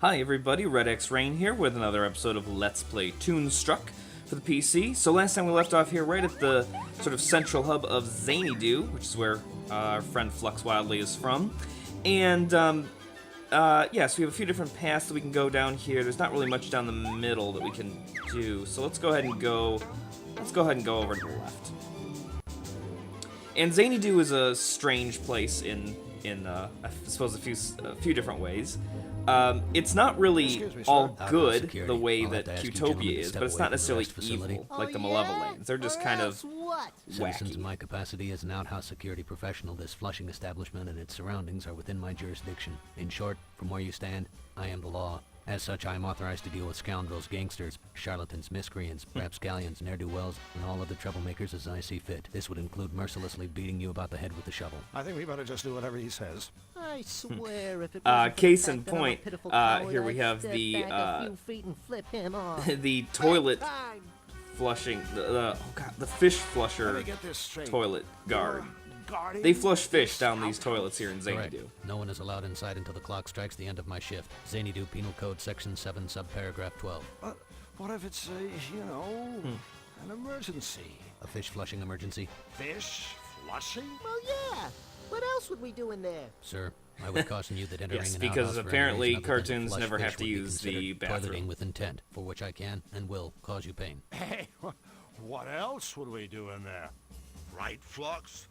Hi everybody, Red X Rain here with another episode of Let's Play Toonstruck for the PC. So last time we left off here right at the sort of central hub of Zanydu, which is where our friend Flux Wildly is from. And, yeah, so we have a few different paths that we can go down here. There's not really much down the middle that we can do, so let's go ahead and go over to the left. And Zanydu is a strange place in I suppose a few different ways. It's not really all good the way that Cutopia is, but it's not necessarily evil like the Malevolands. They're just kind of Citizens in wacky. my capacity as an outhouse security professional, this Flushing establishment and its surroundings are within my jurisdiction. In short, from where you stand, I am the law. As such, I am authorized to deal with scoundrels, gangsters, charlatans, miscreants, rapscallions, ne'er-do-wells, and all other troublemakers as I see fit. This would include mercilessly beating you about the head with the shovel. I think we better just do whatever he says. I swear, if it wasn't for Case the in fact that I'm a point, pitiful coward, here we I'd have step the, back a few feet and flip him off. the toilet Time. flushing, oh god, the fish Let flusher me get this straight. toilet guard. Guarding They flush fish this down these outhouse. toilets here in Correct. Zanydu. No one is allowed inside until the clock strikes the end of my shift. Zanydu Penal Code Section 7, subparagraph 12. What if it's an emergency? A fish flushing emergency? Fish flushing? Well, yeah. What else would we do in there? Sir, I would caution you that entering Yes, an because outhouse for any apparently reason other than to cartoons flush never fish have to would be use the considered bathroom. toileting with intent, for which I can and will cause you pain. Hey, what else would we do in there? Right, Flux?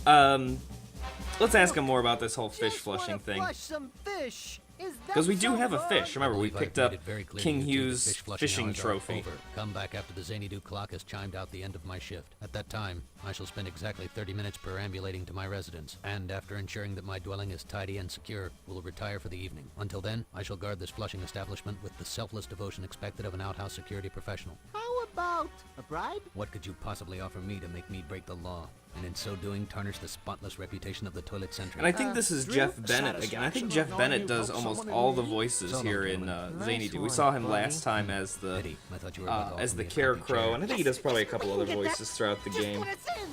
Let's ask him more about this whole fish Just flushing wanna thing. Flush some fish. Because we do have a fish. Remember, we Believe I've picked made up it very clear King to you two that Hugh's fish flushing fishing hours are trophy. over. Come back after the Zanydu clock has chimed out the end of my shift. At that time, I shall spend exactly 30 minutes perambulating to my residence, and after ensuring that my dwelling is tidy and secure, will retire for the evening. Until then, I shall guard this flushing establishment with the selfless devotion expected of an outhouse security professional. How about a bribe? What could you possibly offer me to make me break the law, and in so doing tarnish the spotless reputation of the toilet sentry? And I think this is Drew, Jeff Bennett again. I think Jeff Bennett does almost all the voices So long, here in gentlemen. Zanydu. We one, saw him buddy. last time as the Pity. I thought you were about to offer me a comfy Carecrow, chair. and I think he does probably a couple We other can get that voices throughout the just game. when it's in.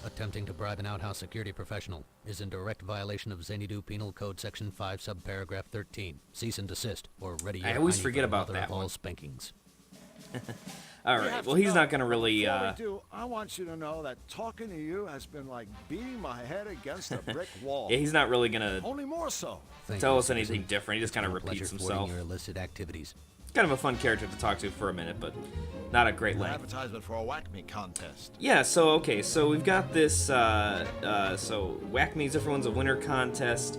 Attempting to bribe an outhouse security professional is in direct violation of Zanydu Penal Code Section 5, subparagraph 13. Cease and desist, or ready your I always hiney forget for the about mother that of all one. spankings. All We right. have Well, to he's know. not going to really. Before we do, I want you to know that talking to you has been like beating my head against a brick wall. Yeah, he's not really going to Only more so. Thank tell you, us anything citizen. different. He just kind of It's been a repeats pleasure thwarting himself. your illicit activities. Kind of a fun character to talk to for a minute, but not at great An length. advertisement for a whack me contest. Yeah, so, okay, so we've got this, so Whack Me's Everyone's a Winner contest.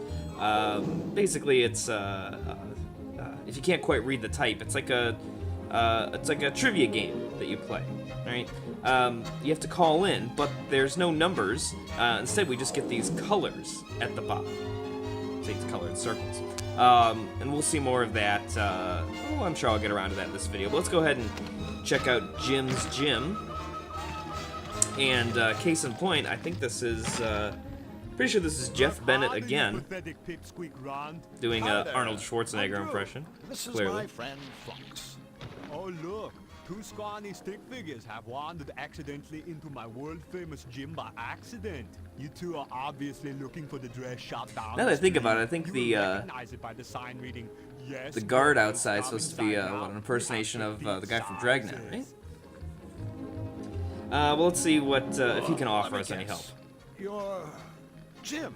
Basically, it's, if you can't quite read the type, it's like a trivia game that you play, right? You have to call in, but there's no numbers. Instead, we just get these colors at the bottom. See, it's colored circles. And we'll see more of that. I'm sure I'll get around to that in this video. But let's go ahead and check out Jim's Gym. And case in point, I think this is, pretty sure this is Jeff Bennett again, doing Hi a there. Arnold Schwarzenegger I'm Drew. impression. This is Clearly. my friend Flux. Oh look, two scrawny stick figures have wandered accidentally into my world-famous gym by accident. You two are obviously looking for the dress shop down. Now that I the think about street. it, I think You the, will recognize it by the sign reading, yes, The guard girls, outside is come supposed to be inside now. an impersonation We of have the guy from big Dragnet, right? sizes. Well, let's see what if he can Let offer me us any help. guess. You're Jim.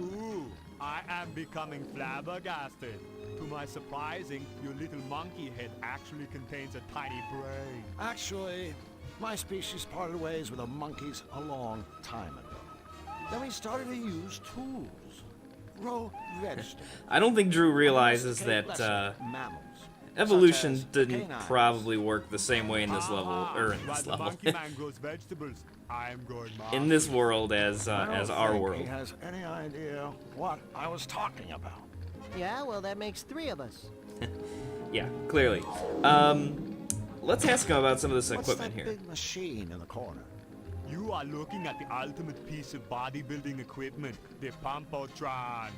Ooh, I am becoming flabbergasted. To my surprising, your little monkey head actually contains a tiny brain. Actually, my species parted ways with the monkeys a long time ago. Then we started to use tools. Grow vegetables. I don't think Drew realizes that mammals. evolution such as didn't canines. probably work the same way in this level, or in While this the level, monkey man grows vegetables, I am growing in this monkeys. world as I don't our think world. He has any idea what I was talking about. Yeah, well, that makes 3 of us. Yeah, clearly. Let's ask him about some of this What's equipment that here. big machine in the corner? You are looking at the ultimate piece of bodybuilding equipment, the Pumpotron.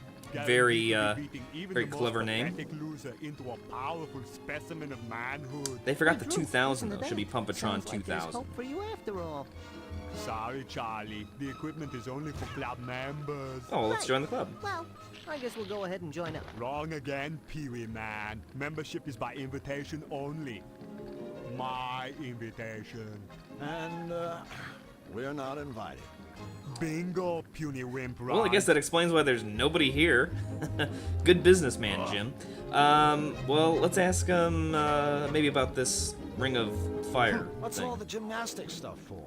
Very, Guaranteed to be beating even very the most clever name. pathetic loser into a powerful specimen of manhood. They forgot the Hey, Drew, 2000 listen though. to Should be that. Pumpotron Sounds like there's 2000. hope for you after all. Sorry, Charlie. The equipment is only for club members. Oh, well, let's Right. join the club. Well, I guess we'll go ahead and join up. Wrong again, Pee-wee man. Membership is by invitation only. My invitation. And, we're not invited. Bingo, puny wimp. Well, I guess that explains why there's nobody here. Good businessman, Jim. Well, let's ask him maybe about this ring of fire What's thing. all the gymnastics stuff for?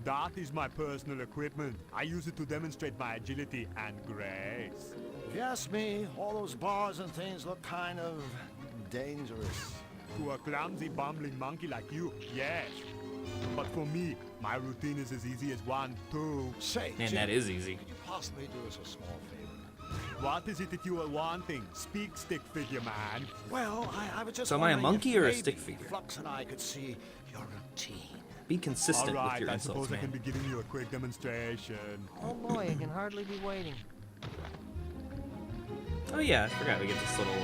That is my personal equipment. I use it to demonstrate my agility and grace. If you ask me, all those bars and things look kind of dangerous. To a clumsy, bumbling monkey like you, yes. But for me, my routine is as easy as 1, 2. Say, Man, Jim, that is easy. could you possibly do us a small favor? What is it that you are wanting? Speak, stick figure man. Well, I was just So am I a wondering monkey if or a maybe stick figure? Flux and I could see your routine. Be consistent All with right, your I insults, suppose I can man. be giving you a quick demonstration. Oh boy, I can hardly be waiting. Oh yeah, I forgot we get this little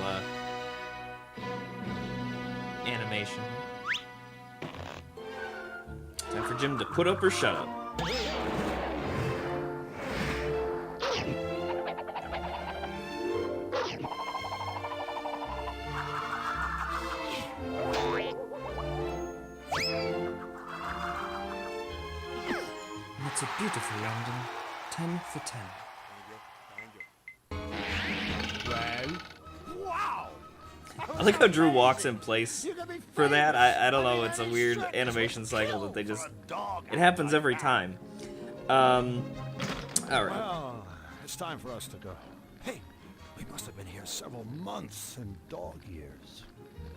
animation. Time for Jim to put up or shut up. That's a beautiful rounding. 10 for 10. Well, wow! I like how Drew walks in place for that. I don't know, it's a weird animation cycle that they just... It happens every time. Alright. Well, it's time for us to go. Hey, we must have been here several months in dog years.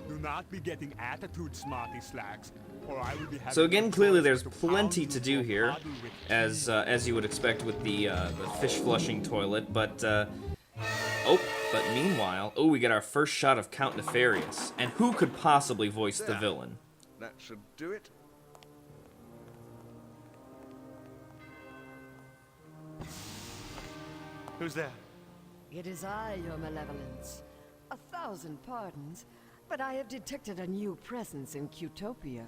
Do not be getting attitude, smarty slacks, or I will be having So again, no clearly choice there's but plenty pound to you do for here, bottle with as you would expect with the fish flushing toilet, but but meanwhile, we get our first shot of Count Nefarious, and who could possibly voice the villain? That should do it. Who's there? It is I, your Malevolans. 1,000 pardons, but I have detected a new presence in Cutopia.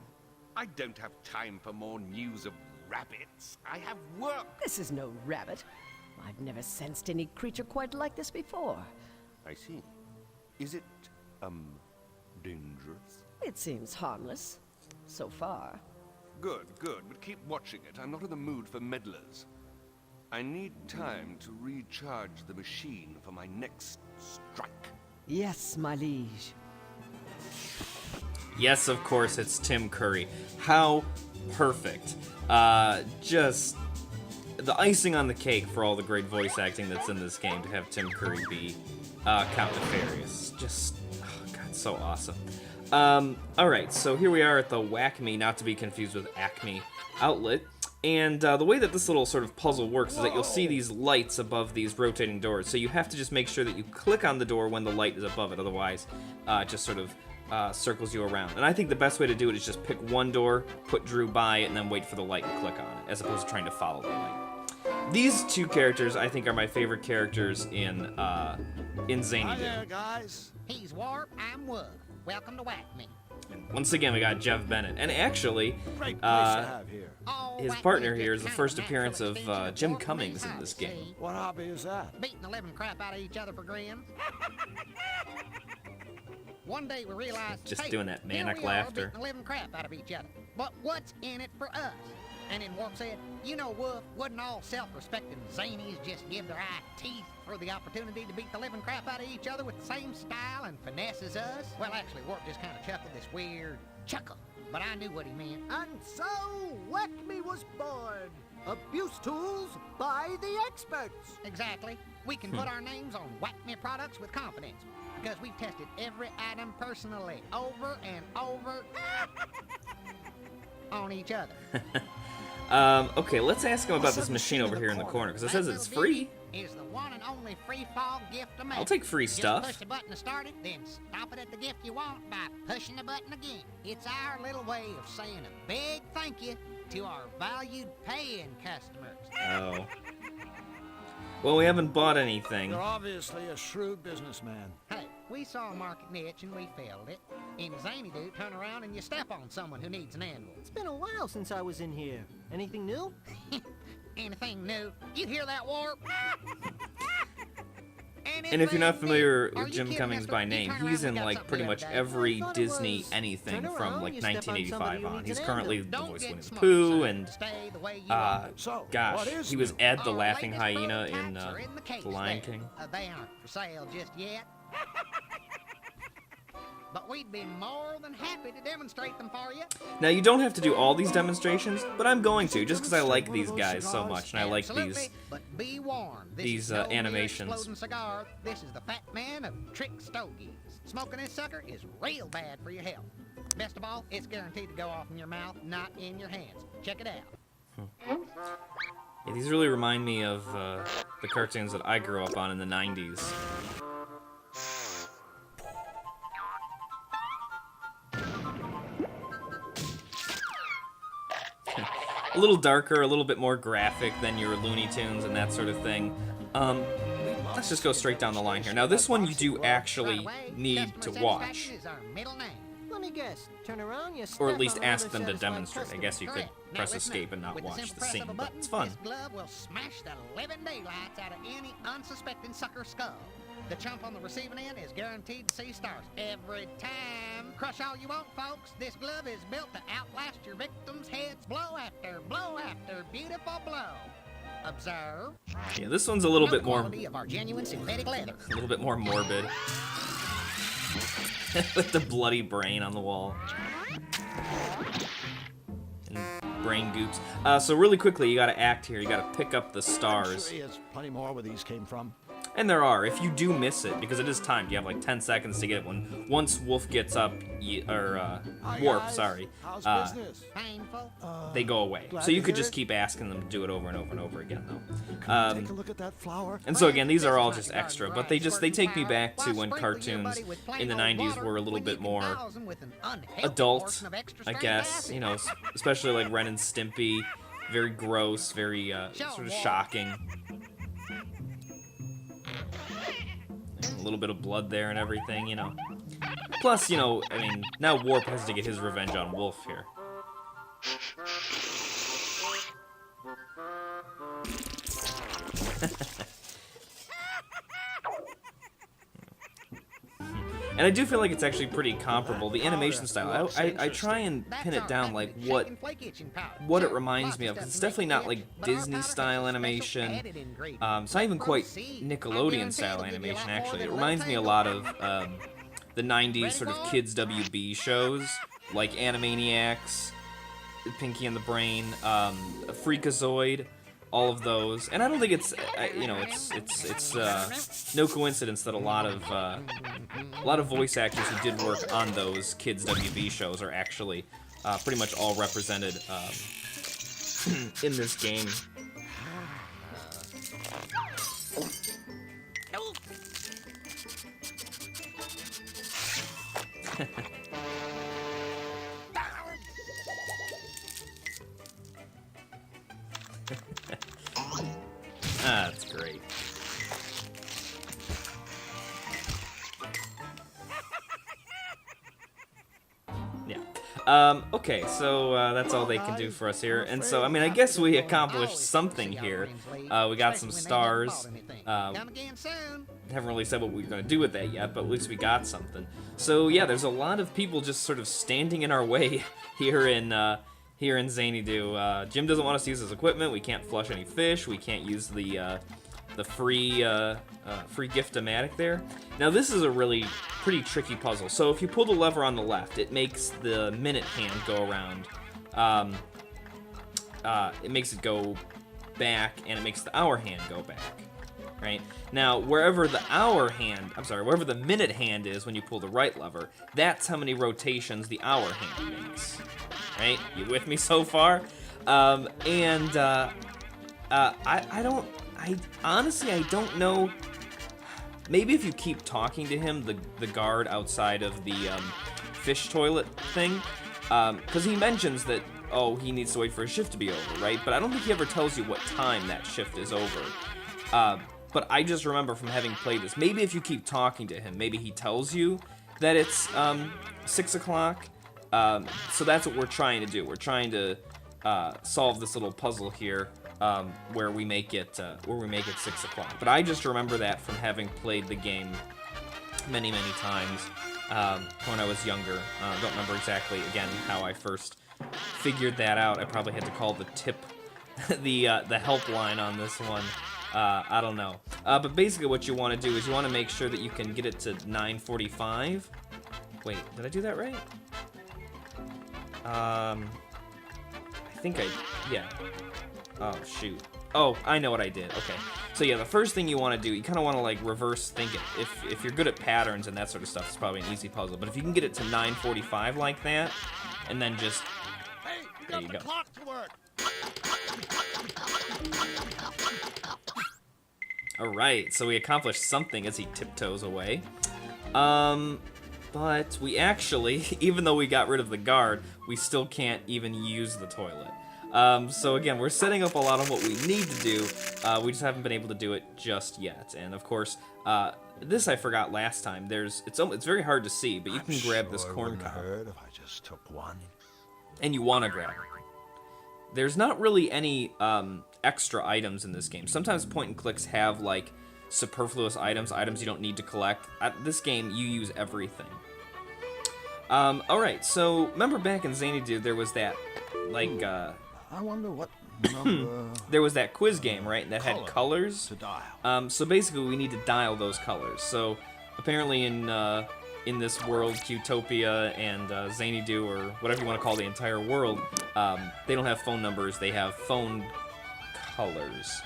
I don't have time for more news of rabbits. I have work. This is no rabbit. I've never sensed any creature quite like this before. I see. Is it, dangerous? It seems harmless, so far. Good, good, but keep watching it. I'm not in the mood for meddlers. I need time to recharge the machine for my next strike. Yes, my liege. Yes, of course, it's Tim Curry. How perfect. Just the icing on the cake for all the great voice acting that's in this game to have Tim Curry be Count Nefarious. Just, oh god, so awesome. Alright, so here we are at the Whack-Me, not to be confused with Acme outlet. And the way that this little sort of puzzle works is that you'll see these lights above these rotating doors. So you have to just make sure that you click on the door when the light is above it. Otherwise, it just sort of circles you around. And I think the best way to do it is just pick one door, put Drew by it, and then wait for the light and click on it, as opposed to trying to follow the light. These two characters, I think, are my favorite characters in Hi Zanydu. there, guys. He's Warp, I'm Woof. Welcome to Whack Me. Once again, we got Jeff Bennett. And actually, Great place to have here. Oh, his Whack partner Me here is the kind first natural appearance of extension of Jim Warp Cummings in Me's this hobby, game. see? What hobby is that? Beating the living crap out of each other for grins. One day we realized, Just hey, doing that here manic we are laughter. beating the living crap out of each other. But what's in it for us? And then Warp said, you know, Woof, wouldn't all self-respecting zanies just give their eye teeth for the opportunity to beat the living crap out of each other with the same style and finesse as us? Well, actually, Warp just kind of chuckled this weird chuckle, but I knew what he meant. And so, Whack-Me was born. Abuse tools by the experts. Exactly. We can put our names on Whack Me products with confidence because we've tested every item personally over and over on each other. Okay, let's ask him about this machine over here in the corner, because it says it's free. Is the one and only free fall gift to make. I'll take free Just stuff. push the button to start it, then stop it at the gift you want by pushing the button again. It's our little way of saying a big thank you to our valued paying customers. Oh. Well, we haven't bought anything. You're obviously a shrewd businessman. Hey, we saw a market niche and we filled it. In Zanydu, turn around and you step on someone who needs an anvil. It's been a while since I was in here. Anything new? Anything new? You hear that, Warp? And if you're not familiar Are with you Jim kidding, Cummings mister? by You name, turn he's around, in we got like something pretty to much do. every I thought it Disney was anything turn from around, like you step on somebody 1985 who on. needs He's an currently anvil. the Don't voice get of Winnie the smart, Pooh, son. and Stay the way you are. So, gosh, what is he was new? Ed the Our Laughing latest Hyena in prototypes are in the case The Lion there. King. They aren't for sale just yet. But we'd be more than happy to demonstrate them for you. Now, you don't have to do all these demonstrations, but I'm going to, just because I like these guys so much, and I like Absolutely, these. but be warned. This these, is no mere animations. exploding cigar. This is the fat man of Trick Stogies. Smoking this sucker is real bad for your health. Best of all, it's guaranteed to go off in your mouth, not in your hands. Check it out. Yeah, these really remind me of the cartoons that I grew up on in the 90s. A little darker, a little bit more graphic than your Looney Tunes and that sort of thing. Let's just go straight down the line here. Now, this one you do actually Right away, need customer to watch, satisfaction is our middle name. Let me guess. Turn around, you or at step least on ask another them to satisfied demonstrate. I customer. guess you could Correct. Now press listen escape up. and not With the watch simple the press scene, of a but button, it's fun. This glove will smash the living daylights out of any unsuspecting sucker skull. The chump on the receiving end is guaranteed to see stars every time. Crush all you want, folks. This glove is built to outlast your victims' heads blow after beautiful blow. Observe. Yeah, this one's a little Note bit the more, quality of our genuine synthetic leather. a little bit more morbid. With the bloody brain on the wall. And brain goops. So really quickly, you gotta act here. You gotta pick up the I'm stars. sure he has plenty more where these came from. And there are. If you do miss it, because it is timed, you have like 10 seconds to get it. Once Wolf gets up, Hi, Warp, guys. sorry, How's business? Painful. they go away. Glad So you to could hear just it. keep asking them to do it over and over and over again, though. Take a look at that flower. And so again, these are all just extra, but they take me back to when cartoons in the 90s were a little bit more adult, I guess. You know, especially like Ren and Stimpy, very gross, very sort of shocking. A little bit of blood there and everything, you know. Plus, you know, I mean, now Warp has to get his revenge on Wolf here. And I do feel like it's actually pretty comparable. The animation style, I try and pin it down, like what it reminds me of. It's definitely not like Disney style animation. It's not even quite Nickelodeon style animation, actually. It reminds me a lot of the 90s sort of kids WB shows, like Animaniacs, Pinky and the Brain, Freakazoid, all of those. And I don't think it's, you know, it's no coincidence that a lot of voice actors who did work on those kids WB shows are actually pretty much all represented in this game. That's great. Yeah. Okay, so that's all they can do for us here. And so, I mean, I guess we accomplished something here. We got some stars. Haven't really said what we're going to do with that yet, but at least we got something. So, yeah, there's a lot of people just sort of standing in our way here in Zanydu. Jim doesn't want us to use his equipment. We can't flush any fish. We can't use the free gift-o-matic there. Now this is a really pretty tricky puzzle. So if you pull the lever on the left, it makes the minute hand go around. It makes it go back, and it makes the hour hand go back. Right? Now, wherever the minute hand is when you pull the right lever, that's how many rotations the hour hand makes. Right? You with me so far? I honestly don't know. Maybe if you keep talking to him, the guard outside of the fish toilet thing, because he mentions that, oh, he needs to wait for his shift to be over, right? But I don't think he ever tells you what time that shift is over. but I just remember from having played this. Maybe if you keep talking to him, maybe he tells you that it's 6 o'clock. So that's what we're trying to do. We're trying to solve this little puzzle here where we make it 6 o'clock. But I just remember that from having played the game many times when I was younger. Don't remember exactly again how I first figured that out. I probably had to call the the helpline on this one. I don't know. But basically what you want to do is you want to make sure that you can get it to 9:45. Wait, did I do that right? I think yeah. Oh, shoot. Oh, I know what I did. Okay. So yeah, the first thing you want to do, you kind of want to like reverse think it. If you're good at patterns and that sort of stuff, it's probably an easy puzzle. But if you can get it to 9:45 like that, and then just... Hey, you There got you the go. clock to work. Alright, so we accomplished something as he tiptoes away. But we actually, even though we got rid of the guard, we still can't even use the toilet. So again, we're setting up a lot of what we need to do, we just haven't been able to do it just yet. And of course, this I forgot last time, it's very hard to see, but you can grab this corn cob. Hurt if I just took one. And you want to grab it. There's not really any extra items in this game. Sometimes point and clicks have like superfluous items you don't need to collect. At this game, you use everything. Alright, so remember back in Zanydu, there was that, like, I wonder what number there was that quiz game, right, that had Color colors. to dial. So basically we need to dial those colors. So apparently in this world, Cutopia and Zanydu, or whatever you want to call the entire world, they don't have phone numbers, they have phone colors.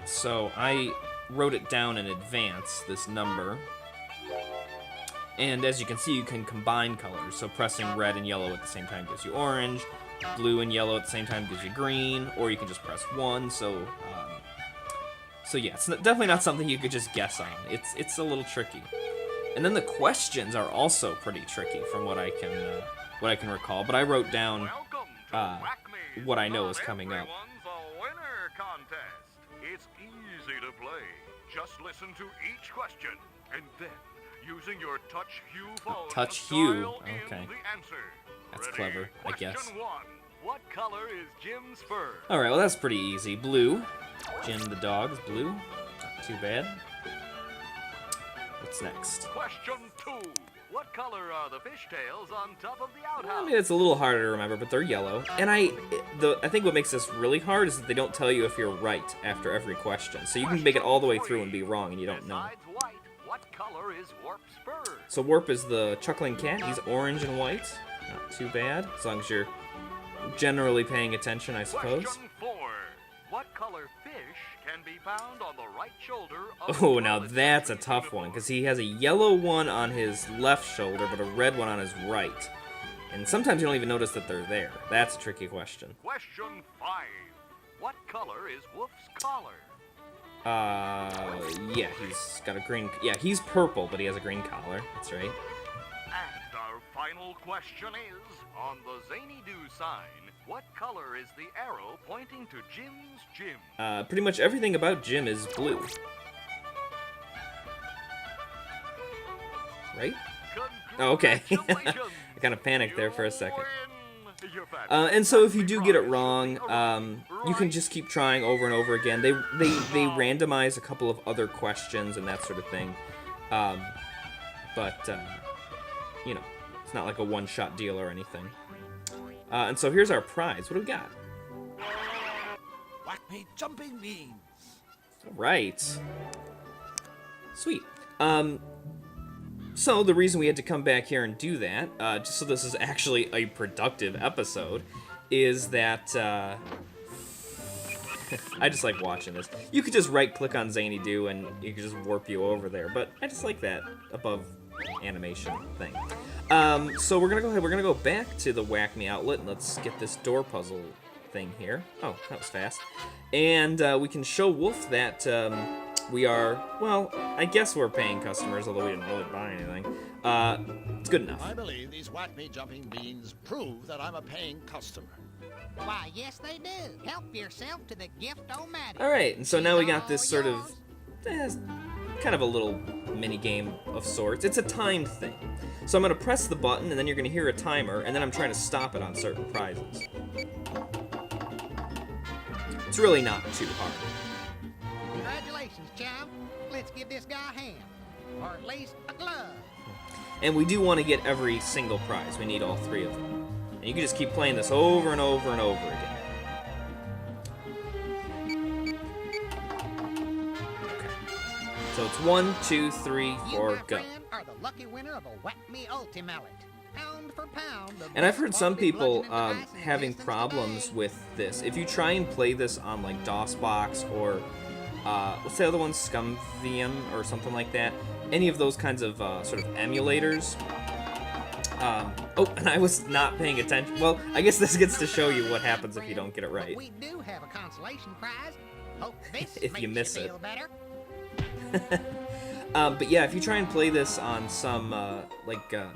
So I wrote it down in advance, this number. And as you can see, you can combine colors. So pressing red and yellow at the same time gives you orange, blue and yellow at the same time gives you green, or you can just press 1. So yeah, it's definitely not something you could just guess on. It's a little tricky. And then the questions are also pretty tricky from what I can recall. But I wrote down what I know is coming up. Everyone's a winner contest. It's easy to play. Just listen to each question, and then, using your touch hue phone, Touch hue, dial in okay. the answer. That's Ready? clever, I guess. Question 1. What color is Jim's fur? Alright, well that's pretty easy. Blue. Jim the dog is blue. Not too bad. What's next? Question 2. What color are the fishtails on top of the I outhouse? mean, it's a little harder to remember, but they're yellow. And I think what makes this really hard is that they don't tell you if you're right after every question. So you can make it all the way through and be wrong and you don't know. Besides white, what color is Warp's fur? So Warp is the chuckling cat. He's orange and white. Not too bad, as long as you're generally paying attention, I suppose. Question 4. What color fish can be found on the right shoulder of Oh, the now toilet that's a seat tough uniform? one, because he has a yellow one on his left shoulder, but a red one on his right. And sometimes you don't even notice that they're there. That's a tricky question. Question 5. What color is Wolf's collar? Yeah, he's got a green... Yeah, he's purple, but he has a green collar. That's right. And our final question is, on the Zanydu sign, what color is the arrow pointing to Jim's gym? Pretty much everything about Jim is blue. Right? Oh, okay. I kind of panicked there for a second. And so if you do get it wrong, you can just keep trying over and over again. They randomize a couple of other questions and that sort of thing. But you know, it's not like a one-shot deal or anything. And so here's our prize. What do we got? Whack me jumping beans. Right. Sweet. So the reason we had to come back here and do that, just so this is actually a productive episode, is that I just like watching this. You could just right-click on Zanydu and you could just warp you over there, but I just like that above animation thing. So we're gonna go ahead. We're gonna go back to the Whack Me outlet and let's get this door puzzle thing here. Oh, that was fast. And we can show Wolf that we are, well, I guess we're paying customers, although we didn't really buy anything. It's good enough. I believe these Whack Me jumping beans prove that I'm a paying customer. Why, yes, they do. Help yourself to the gift-o-matic. Alright, and so now we got this All sort of, yours. kind of a little mini game of sorts. It's a timed thing. So I'm going to press the button, and then you're going to hear a timer, and then I'm trying to stop it on certain prizes. It's really not too hard. Congratulations, chum. Let's give this guy a hand. Or at least a glove. And we do want to get every single prize. We need all 3 of them. And you can just keep playing this over and over and over again. Okay. So it's 1, 2, 3, 4, You, my go. friend, are the lucky winner of a Whack Me Ultimallet. Pound for pound. the And I've best heard some quality people bludgeoning device in having existence problems today. with this. If you try and play this on like DOSBox or what's the other one, ScumVM or something like that, any of those kinds of sort of emulators. Oh, and I was not paying attention. Well, I guess this gets to show you what happens if you don't get it right. But we do have a consolation prize. Hope this If you makes miss it. feel better. But yeah, if you try and play this on some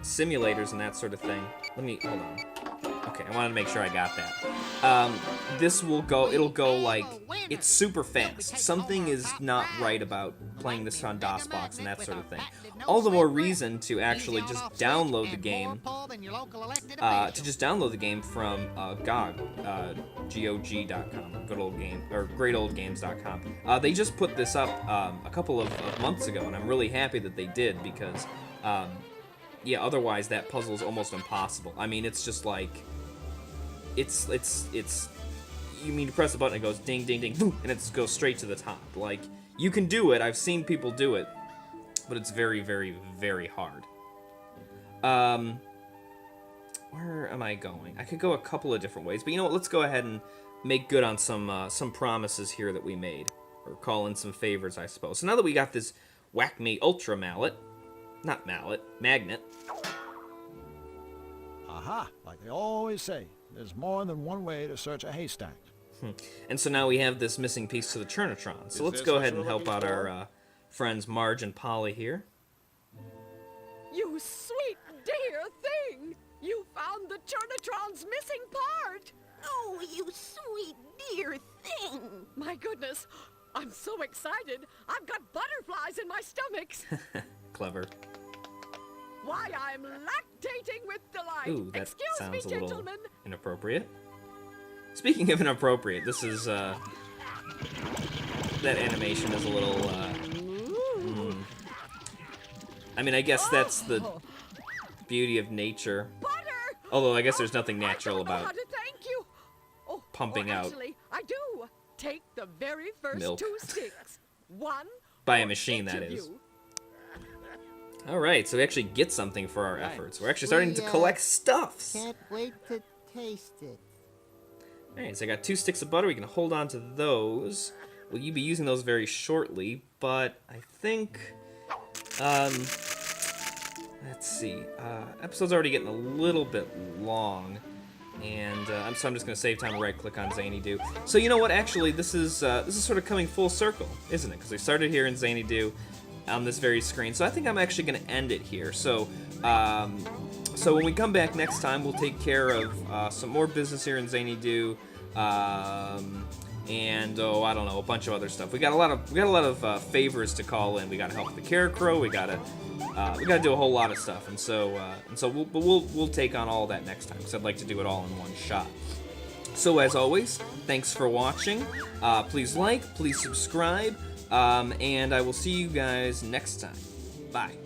simulators and that sort of thing, hold on. Okay, I wanted to make sure I got that. This will go, it'll go like, it's super fast. Something is not right about playing this on DOSBox and that sort of thing. All the more reason to actually just download the game, from GOG, GOG.com, good old game, or greatoldgames.com. They just put this up a couple of months ago, and I'm really happy that they did because, yeah, otherwise that puzzle is almost impossible. I mean, it's just like, it's you mean to press the button, it goes ding, ding, ding, boom, and it goes straight to the top. Like, you can do it, I've seen people do it, but it's very, very, very hard. Where am I going? I could go a couple of different ways, but you know what, let's go ahead and make good on some promises here that we made, or call in some favors, I suppose. So now that we got this Whack Me Ultra Magnet. Aha, like they always say, there's more than one way to search a haystack. And so now we have this missing piece to the Churnatron. So let's go ahead and help out our friends Marge and Polly here. You sweet dear thing! You found the Churnatron's missing part! Oh, you sweet dear thing! My goodness, I'm so excited. I've got butterflies in my stomachs. Clever. Why, I'm lactating with delight. Ooh, that Excuse sounds me, a little gentlemen. inappropriate. Speaking of inappropriate, this is, that animation is a little, I mean, I guess that's the beauty of nature. Butter! Although I guess there's nothing natural I don't know about how to thank you. Oh, pumping out actually, I do. Take the very first milk. 2 sticks. One by a for machine, each that of is. you. Alright, so we actually get something for our efforts. We're actually starting to collect stuffs. Can't wait to taste it. Alright, so I got 2 sticks of butter. We can hold on to those. Will you be using those very shortly? But I think, let's see. Episode's already getting a little bit long, and so I'm just gonna save time and right-click on Zanydu. So you know what? Actually, this is sort of coming full circle, isn't it? Because we started here in Zanydu on this very screen. So I think I'm actually gonna end it here. So. So when we come back next time, we'll take care of some more business here in Zanydu, and I don't know, a bunch of other stuff. We got a lot of favors to call in. We got to help the Carecrow. We gotta do a whole lot of stuff, and so we'll take on all that next time because I'd like to do it all in one shot. So as always, thanks for watching. Please like, please subscribe, and I will see you guys next time. Bye.